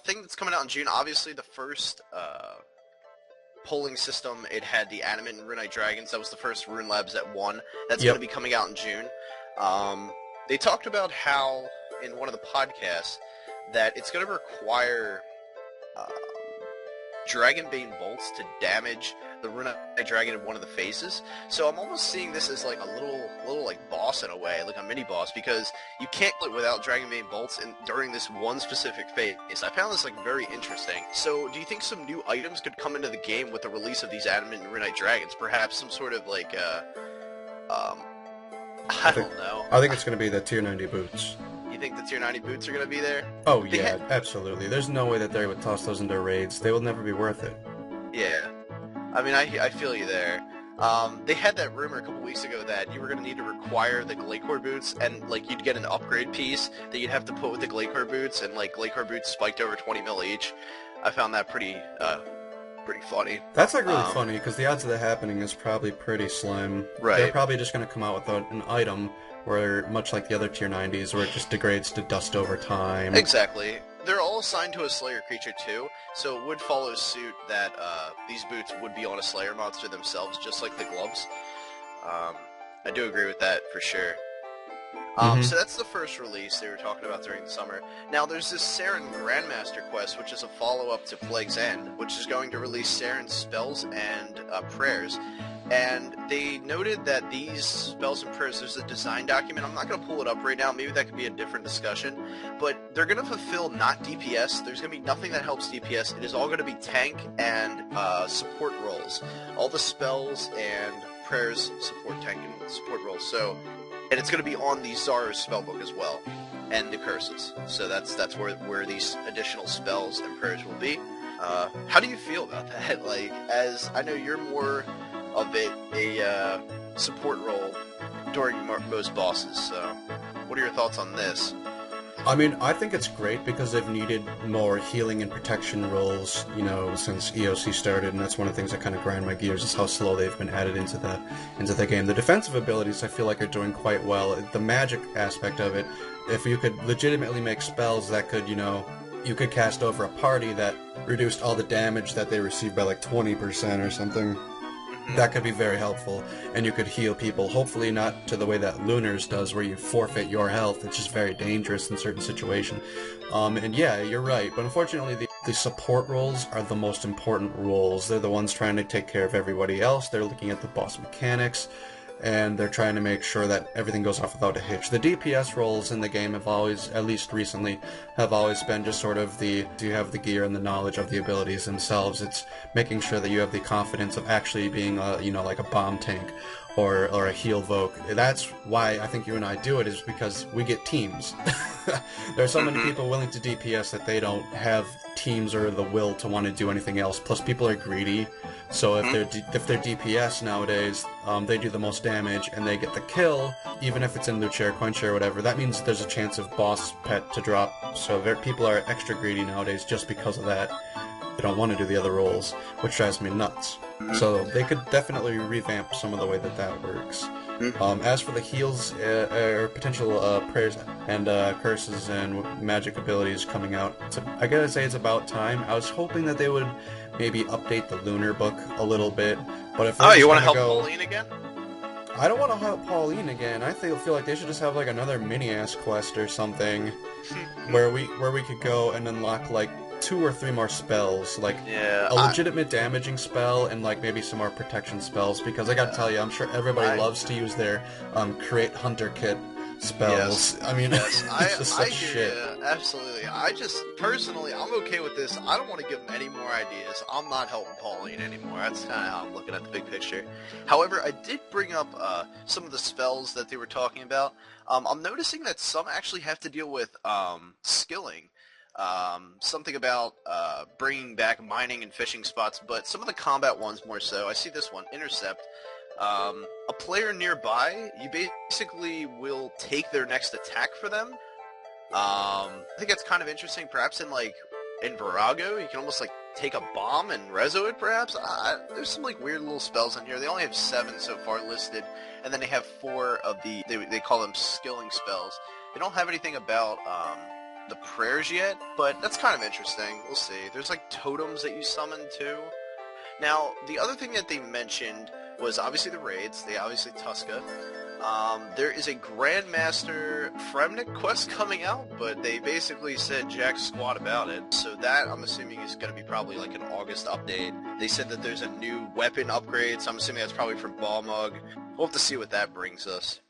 Thing that's coming out in June, obviously the first polling system, it had the Animate and Runite Dragons. That was the first Rune Labs that won. That's going to Yep. be coming out in June. They talked about how, in one of the podcasts, that it's going to require uh, Dragonbane bolts to damage the Runite Dragon in one of the phases. So I'm almost seeing this as like a little like boss in a way, like a mini boss, because you can't kill it without Dragonbane bolts during this one specific phase. I found this like very interesting. So do you think some new items could come into the game with the release of these Animate and Runite Dragons? Perhaps some sort of like I I think don't know. I think it's going to be the tier 90 boots. You think the tier 90 boots are going to be there? Oh They yeah, had, absolutely. There's no way that they would toss those into raids. They will never be worth it. yeah. I mean, I feel you there. They had that rumor a couple weeks ago that you were going to need to require the Glacore boots, and like you'd get an upgrade piece that you'd have to put with the Glacore boots, and like Glacore boots spiked over 20 mil each. I found that pretty funny. That's like really Um, funny because the odds of that happening is probably pretty slim. They're right. probably just going to come out with an item where, much like the other tier 90s, where it just degrades to dust over time. Exactly. They're all assigned to a Slayer creature too, so it would follow suit that these boots would be on a Slayer monster themselves, just like the gloves. I do agree with that for sure. Hmm. So that's the first release they were talking about during the summer. Now there's this Seren Grandmaster quest, which is a follow-up to Plague's End, which is going to release Seren's spells and prayers. And they noted that these spells and prayers, there's a design document. I'm not going to pull it up right now. Maybe that could be a different discussion. But they're going to fulfill not DPS. There's going to be nothing that helps DPS. It is all going to be tank and support roles. All the spells and prayers support tank and support roles. So, and it's going to be on the Zara's spellbook as well, and the curses. So that's where these additional spells and prayers will be. How do you feel about that? Like, as I know you're more of a support role during most bosses. So, what are your thoughts on this? I mean, I think it's great because they've needed more healing and protection roles, since EOC started, and that's one of the things that kind of grind my gears is how slow they've been added into the game. The defensive abilities I feel like are doing quite well. The magic aspect of it, if you could legitimately make spells that could, you could cast over a party that reduced all the damage that they received by like 20% or something. That could be very helpful, and you could heal people, hopefully not to the way that Lunars does, where you forfeit your health. It's just very dangerous in certain situations. And yeah, you're right, but unfortunately the support roles are the most important roles. They're the ones trying to take care of everybody else. They're looking at the boss mechanics, and they're trying to make sure that everything goes off without a hitch. The DPS roles in the game have always, at least recently, have always been just sort of do you have the gear and the knowledge of the abilities themselves. It's making sure that you have the confidence of actually being like a bomb tank or a heal Voke. That's why I think you and I do it, is because we get teams. There are so many people willing to DPS that they don't have teams or the will to want to do anything else. Plus, people are greedy, so if they're DPS nowadays, they do the most damage and they get the kill, even if it's in loot share, coin share, whatever. That means there's a chance of boss pet to drop. So people are extra greedy nowadays just because of that. They don't want to do the other roles, which drives me nuts. So they could definitely revamp some of the way that works. As for the heals or potential prayers and curses and magic abilities coming out, I gotta say it's about time. I was hoping that they would maybe update the Lunar book a little bit, but if Oh, they're you just want to gonna help go, Pauline again? I don't want to help Pauline again. I feel like they should just have like another mini ass quest or something, where we could go and unlock like 2 or 3 more spells, like Yeah, a legitimate damaging spell and like maybe some more protection spells, because I gotta tell you, I'm sure everybody loves to use their create hunter kit spells. Yes, I mean, yes, it's just I such hear shit. you, absolutely. I just, personally, I'm okay with this. I don't want to give them any more ideas. I'm not helping Pauline anymore. That's kind of how I'm looking at the big picture. However, I did bring up some of the spells that they were talking about. I'm noticing that some actually have to deal with skilling. Something about bringing back mining and fishing spots, but some of the combat ones more so. I see this one, Intercept. A player nearby, you basically will take their next attack for them. I think that's kind of interesting. Perhaps in Virago, you can almost like take a bomb and reso it. Perhaps there's some like weird little spells in here. They only have 7 so far listed, and then they have 4 of they call them skilling spells. They don't have anything about the prayers yet, but that's kind of interesting. We'll see. There's like totems that you summon too. Now, the other thing that they mentioned was obviously the raids. They obviously Tuska. There is a Grandmaster Fremnik quest coming out, but they basically said jack squat about it. So that, I'm assuming, is going to be probably like an August update. They said that there's a new weapon upgrade, so I'm assuming that's probably for Balmug. We'll have to see what that brings us.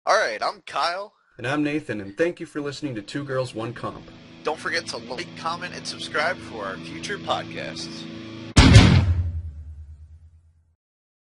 Alright, I'm Kyle. And I'm Nathan, and thank you for listening to Two Girls, One Comp. Don't forget to like, comment, and subscribe for our future podcasts.